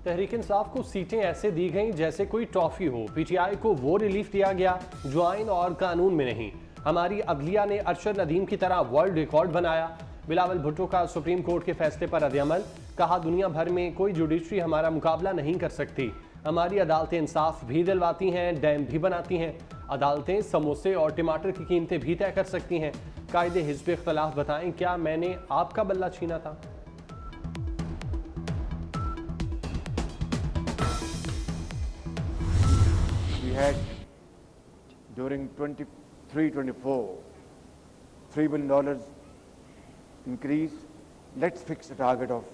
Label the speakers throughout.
Speaker 1: तहरीक इंसाफ को सीटें ऐसे दी गईं जैसे कोई ट्रॉफी हो। पीटीआई को वो रिलीफ दिया गया जो आइन और कानून में नहीं। हमारी अदलिया ने अरशद नदीम की तरह वर्ल्ड रिकॉर्ड बनाया। बिलावल भुट्टो का सुप्रीम कोर्ट के फैसले पर रद्द-ए-अमल। कहा दुनिया भर में कोई जुडिशरी हमारा मुकाबला नहीं कर सकती। हमारी अदालतें इंसाफ भी दिलवाती हैं, डैम भी बनाती हैं। अदालतें समोसे और टमाटर की कीमतें भी तय कर सकती हैं। कायदे हिज़्ब इख्तलाफ बताएं, क्या मैंने आपका बल्ला छीना था?
Speaker 2: We had during 23-24 $3 billion increase. Let's fix a target of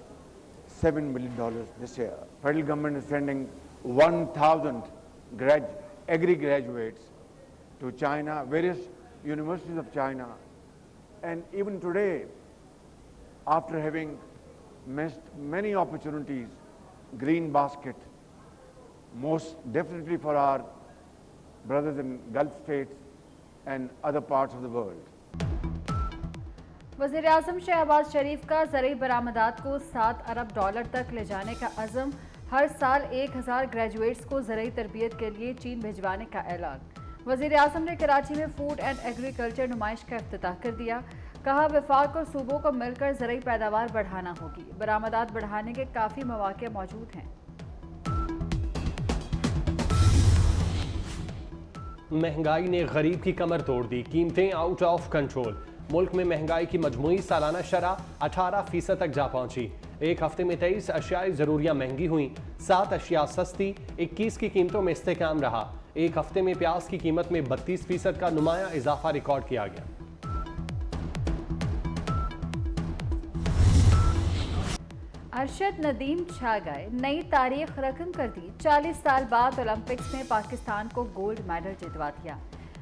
Speaker 2: $7 billion this year. Federal government is sending 1,000 agri graduates to China, various universities of China, and even today, after having missed many opportunities, green basket, most definitely for our brothers in Gulf states and other parts of the world.
Speaker 3: वज़ीर आज़म शहबाज शरीफ का ज़रई बरामदात को $7 अरब तक ले जाने का अज़म। हर साल 1000 graduates को ज़रई तरबियत के लिए चीन भिजवाने का ऐलान। वज़ीर आज़म ने कराची में फूड एंड एग्रीकल्चर नुमाइश का इफ्तिताह कर दिया। कहा वफाक और सूबों को मिलकर ज़रई पैदावार बढ़ाना होगी। बरामदात बढ़ाने के काफ़ी मौके मौजूद हैं।
Speaker 1: महंगाई ने गरीब की कमर तोड़ दी। कीमतें आउट ऑफ कंट्रोल। मुल्क में महंगाई की मजमूई सालाना शरह 18% तक जा पहुंची। एक हफ्ते में 23 अशियाई जरूरियां महंगी हुई, 7 अशिया सस्ती, 21 की कीमतों में इस्तेकाम रहा। एक हफ्ते में प्याज की कीमत में 32% का नुमाया इजाफा रिकॉर्ड किया गया।
Speaker 3: अरशद नदीम छा गए, नई तारीख रकम कर दी। 40 साल बाद ओलंपिक्स में पाकिस्तान को गोल्ड मेडल जितवा दिया।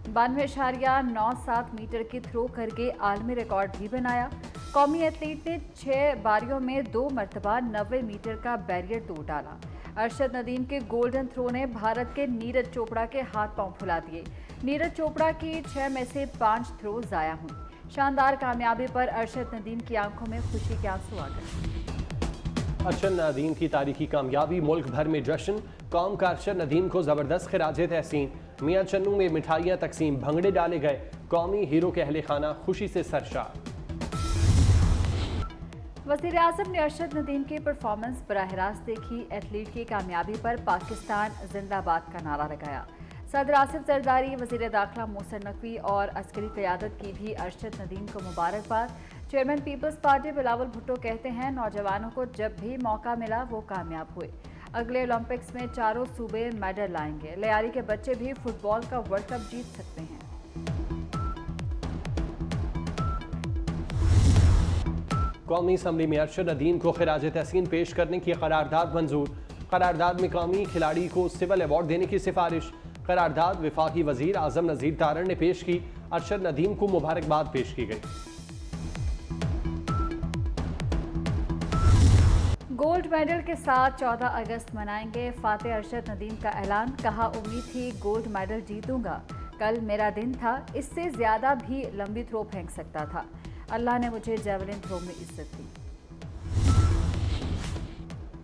Speaker 3: 92.97 मीटर की थ्रो करके आलमी रिकॉर्ड भी बनाया। कौमी एथलीट ने 6 बारियों में 2 मरतबा 90 मीटर का बैरियर तोड़ डाला। अरशद नदीम के गोल्डन थ्रो ने भारत के नीरज चोपड़ा के हाथ पांव फुला दिए। नीरज चोपड़ा की 6 में से 5 थ्रो जाया हुई। शानदार कामयाबी पर अरशद नदीम की आंखों में खुशी के आंसू आ गए।
Speaker 1: अरशद नदीम की तारीखी कामयाबी, मुल्क भर में जश्न। कौम का अरशद नदीम को जबरदस्त खिराजे तहसीन। मियां चन्नू में मिठाइयां तकसीम, भंगड़े डाले गए। कौमी हीरो के अहले खाना खुशी से सरशार।
Speaker 3: वज़ीर आज़म ने अरशद नदीम की परफॉर्मेंस बराह रास्त देखी। एथलीट की कामयाबी पर पाकिस्तान जिंदाबाद का नारा लगाया। सदर आसिफ जरदारी, वज़ीर दाखिला मोहसिन नकवी और अस्करी क़यादत की भी अरशद नदीम को मुबारकबाद। चेयरमैन पीपल्स पार्टी बिलावल भुट्टो कहते हैं नौजवानों को जब भी मौका मिला वो कामयाब हुए। अगले ओलंपिक्स में चारों सूबे मेडल लाएंगे। लियारी के बच्चे भी फुटबॉल का वर्ल्ड कप जीत सकते हैं।
Speaker 1: कौमी असम्बली में अरशद नदीम को खिराज तहसीन पेश करने की करारदाद मंजूर। करारदाद में कौमी खिलाड़ी को सिविल अवार्ड देने की सिफारिश। करारदाद वफाकी वजीर आजम नज़ीर तारड़ ने पेश की। अरशद नदीम को मुबारकबाद पेश की गई।
Speaker 3: गोल्ड मेडल के साथ 14 अगस्त मनाएंगे। फातेह अरशद नदीम का ऐलान। कहा उम्मीद थी गोल्ड मेडल जीतूंगा, कल मेरा दिन था, इससे ज्यादा भी लंबी थ्रो फेंक सकता था। अल्लाह ने मुझे जेवलिन थ्रो में इज्जत दी।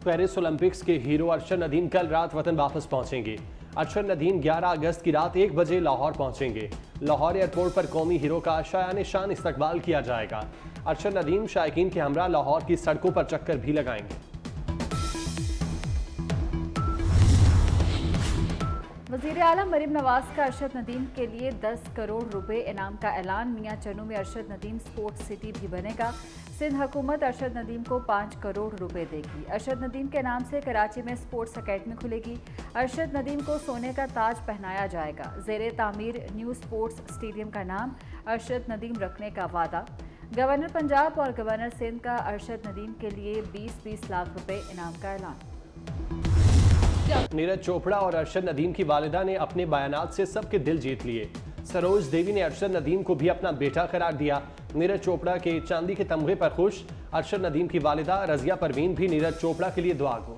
Speaker 1: पेरिस ओलंपिक्स के हीरो अरशद नदीम कल रात वतन वापस पहुंचेंगे। अरशद नदीम 11 अगस्त की रात 1 बजे लाहौर पहुंचेंगे। लाहौर एयरपोर्ट पर कौमी हीरो का शायान शान इस्तकबाल किया जाएगा। अरशद नदीम शायकीन के हमरा लाहौर की सड़कों पर चक्कर भी लगाएंगे।
Speaker 3: वज़ीर आला मरीम नवाज का अरशद नदीम के लिए 10 करोड़ रुपए इनाम का ऐलान। मियां चन्नू में अरशद नदीम स्पोर्ट्स सिटी भी बनेगा। सिंध हुकूमत अरशद नदीम को 5 करोड़ रुपए देगी। अरशद नदीम के नाम से कराची में स्पोर्ट्स अकेडमी खुलेगी। अरशद नदीम को सोने का ताज पहनाया जाएगा। ज़ेरे तामीर न्यू स्पोर्ट्स स्टेडियम का नाम अरशद नदीम रखने का वादा। गवर्नर पंजाब और गवर्नर सिंध का अरशद नदीम के लिए 20-20 लाख रुपए इनाम का ऐलान।
Speaker 1: नीरज चोपड़ा और अरशद नदीम की वालिदा ने अपने बयानात से सबके दिल जीत लिए। सरोज देवी ने अरशद नदीम को भी अपना बेटा करार दिया। नीरज चोपड़ा के चांदी के तमगे पर खुश। अरशद नदीम की वालिदा रजिया परवीन भी नीरज चोपड़ा के लिए दुआ गो।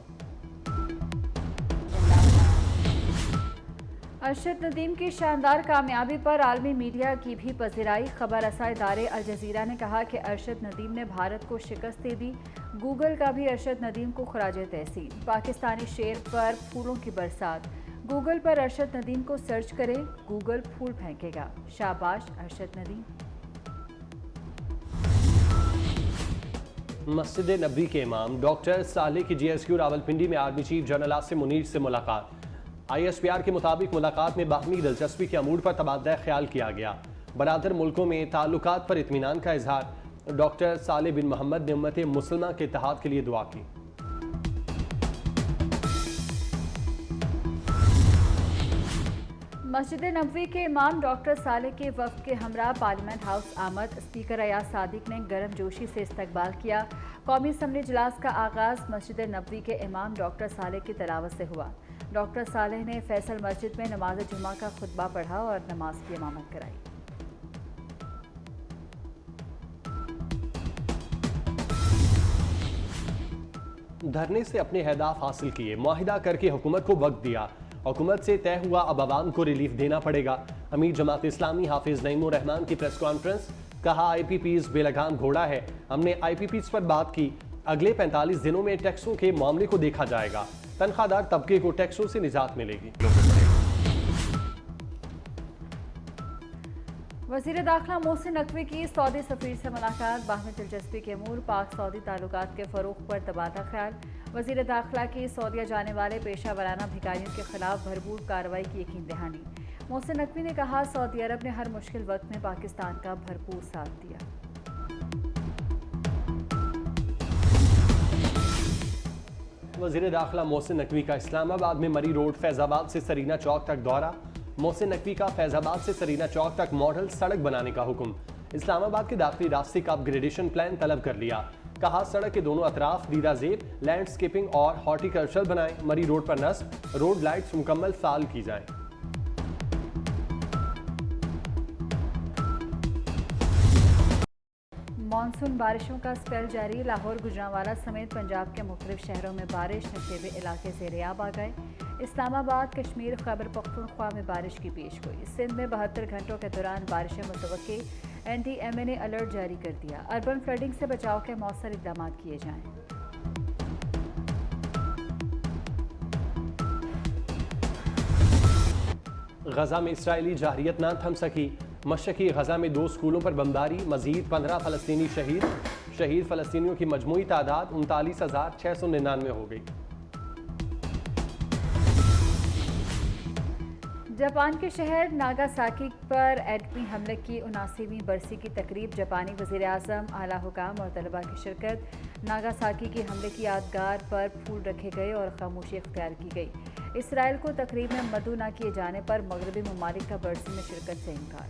Speaker 3: अरशद नदीम की शानदार कामयाबी पर आलमी मीडिया की भी पजीराई। खबर रसा इदारे अल जजीरा ने कहा कि अरशद नदीम ने भारत को शिकस्त दे दी। गूगल का भी अरशद नदीम को खराजे तहसीन। पाकिस्तानी शेर पर फूलों की बरसात। गूगल पर अरशद नदीम को सर्च करें, गूगल फूल फेंकेगा। शाबाश अरशद नदीम।
Speaker 1: मस्जिद नबी के इमाम डॉक्टर सालेह की GSQ रावलपिंडी में army chief general Asim Munir से मुलाकात। ISPR के मुताबिक मुलाकात में बाहमी दिलचस्पी के अमूर पर तबादला ख्याल किया गया। बरादर मुल्कों में ताल्लुकात पर इत्मीनान का इजहार। डॉक्टर सालेह बिन मोहम्मद ने उम्मत मुसलमान के इत्तेहाद के लिए दुआ की।
Speaker 3: मस्जिद नबवी के इमाम डॉक्टर सालेह के वफ़द के हमरा पार्लियामेंट हाउस आमद। स्पीकर अयाज सादिक ने गर्म जोशी से इस्तकबाल किया। कौमी असम्बली इजलास का आगाज़ मस्जिद नबवी के इमाम डॉक्टर सालेह की तिलावत से हुआ। डॉक्टर सालेह ने फैसल मस्जिद में नमाज जुमा का खुतबा पढ़ा और नमाज की इमामत कराई।
Speaker 1: धरने से अपने अहदाफ हासिल किए, मुआहिदा करके हुकूमत को वक्त दिया। हुकूमत से तय हुआ, अब आवाम को रिलीफ देना पड़ेगा। अमीर जमात इस्लामी हाफिज नईमुर रहमान की प्रेस कॉन्फ्रेंस। कहा IPPs बेलगाम घोड़ा है। हमने IPPs पर बात की। अगले 45 दिनों में टैक्सों के मामले को देखा जाएगा। तनख्वाहदार तबके को टैक्सों से निजात मिलेगी।
Speaker 3: वज़ीर दाखिला मोहसिन नकवी की सऊदी सफीर से मुलाकात। बाहमी दिलचस्पी के अमूर, पाक सऊदी ताल्लुकात के फ़रोग़ पर तबादला ख्याल। वज़ीर दाखिला की सऊदीया जाने वाले पेशा वराना भिखारियों के खिलाफ भरपूर कार्रवाई की यकीन दहानी। मोहसिन नकवी ने कहा, सऊदी अरब ने हर मुश्किल वक्त में पाकिस्तान का भरपूर साथ दिया।
Speaker 1: वज़ीर दाखिला मोहसिन नकवी का इस्लामाबाद में मरी रोड फैज़ाबाद से सरीना चौक तक दौरा। मोहसिन नकवी का फैज़ाबाद से सरीना चौक तक मॉडल सड़क बनाने का हुक्म। इस्लामाबाद के दाखिली रास्ते का अपग्रेडेशन प्लान तलब कर लिया। कहा, सड़क के दोनों अतराफ दीदा जेब लैंडस्केपिंग और हॉर्टिकल्चर बनाएं। मरी रोड पर नस्ब, रोड लाइट्स मुकम्मल फाल की जाएं।
Speaker 3: मानसून बारिशों का स्पेल जारी। लाहौर, गुजरांवाला समेत पंजाब के मुख्तलिफ शहरों में बारिश। नशेबे इलाके ज़ेर-ए-आब आ गए। इस्लामाबाद, कश्मीर, खैबर पख्तूनख्वा में बारिश की पेशगोई। सिंध में 72 घंटों के दौरान बारिशें मुतवक्की। NDMA ने अलर्ट जारी कर दिया। अर्बन फ्लडिंग से बचाव के मौसर इक़दाम किए जाएं।
Speaker 1: गजा में इसराइली जारहियत ना थम सकी। मशरक़ी गजा में 2 स्कूलों पर बमबारी। मजीद 15 फ़लस्तीनी शहीद। शहीद फ़लस्तीनियों की मजमूई तादाद 39,699 हो गई।
Speaker 3: जापान के शहर नागासाकी पर एटमी हमले की 79वीं बरसी की तकरीब। जापानी वज़ीर आज़म, आला हुकाम और तलबा की शिरकत। नागासाकी के हमले की यादगार पर फूल रखे गए और खामोशी इख्तियार की गई। इसराइल को तकरीब में मदऊ न किए जाने पर मगरबी ममालिक का बरसी में शिरकत से इनकार।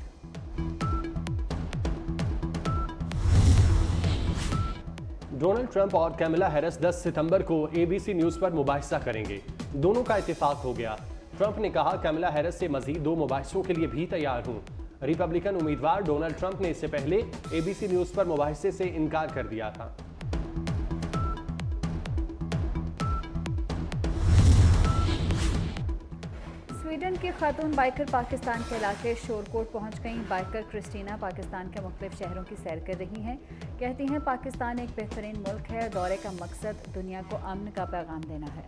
Speaker 1: डोनाल्ड ट्रंप और कैमिला हैरिस 10 सितंबर को ABC न्यूज़ पर मुबाहिसा करेंगे। दोनों का इत्तेफाक हो गया। ट्रंप ने कहा, कैमिला हैरिस से मजीद 2 मुबाहिसों के लिए भी तैयार हूं। रिपब्लिकन उम्मीदवार डोनाल्ड ट्रंप ने इससे पहले ABC न्यूज़ पर मुबाहिसे से इनकार कर दिया था।
Speaker 3: स्वीडन की खातून बाइकर पाकिस्तान के इलाके शोरकोट पहुंच गईं। बाइकर क्रिस्टीना पाकिस्तान के मुख्तलिफ शहरों की सैर कर रही हैं। कहती हैं, पाकिस्तान एक बेहतरीन मुल्क है। दौरे का मकसद दुनिया को अमन का पैगाम देना है।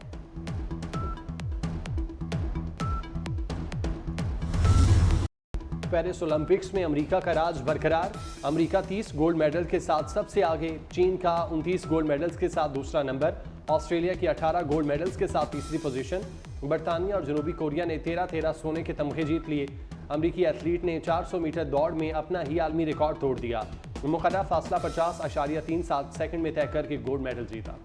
Speaker 1: पेरिस ओलंपिक्स में अमेरिका का राज बरकरार। अमेरिका 30 गोल्ड मेडल के साथ सबसे आगे। चीन का 29 गोल्ड मेडल्स के साथ दूसरा नंबर। ऑस्ट्रेलिया की 18 गोल्ड मेडल्स के साथ तीसरी पोजीशन। बरतानिया और जनूबी कोरिया ने 13-13 सोने के तमगे जीत लिए। अमेरिकी एथलीट ने 400 मीटर दौड़ में अपना ही आलमी रिकॉर्ड तोड़ दिया। मुकर्रर फासला 50.37 सेकंड में तय करके गोल्ड मेडल जीता।